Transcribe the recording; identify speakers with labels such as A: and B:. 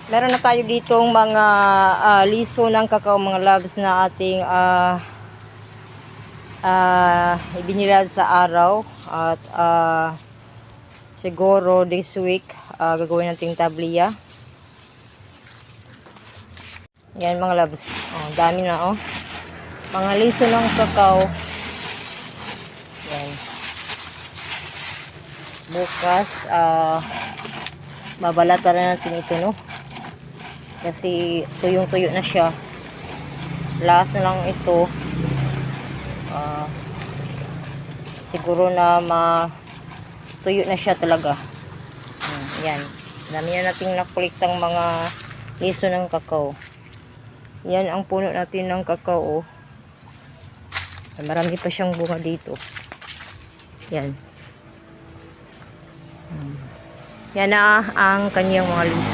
A: Meron na tayo ditong mga liso ng kakao, mga loves na ating ibinilad sa araw. At siguro this week gagawin nating tabliya. Yan mga loves. Oh, dami na oh. Mga liso ng kakao. Yan. Bukas babalatan na natin ito, no? Kasi tuyong-tuyo na siya. Last na lang ito. Siguro na tuyo na siya talaga. Yan. Dami na nating nakuliktang mga liso ng kakao. Yan ang puno natin ng kakao. Marami pa siyang bunga dito. Yan. Yan na ang kanyang mga liso.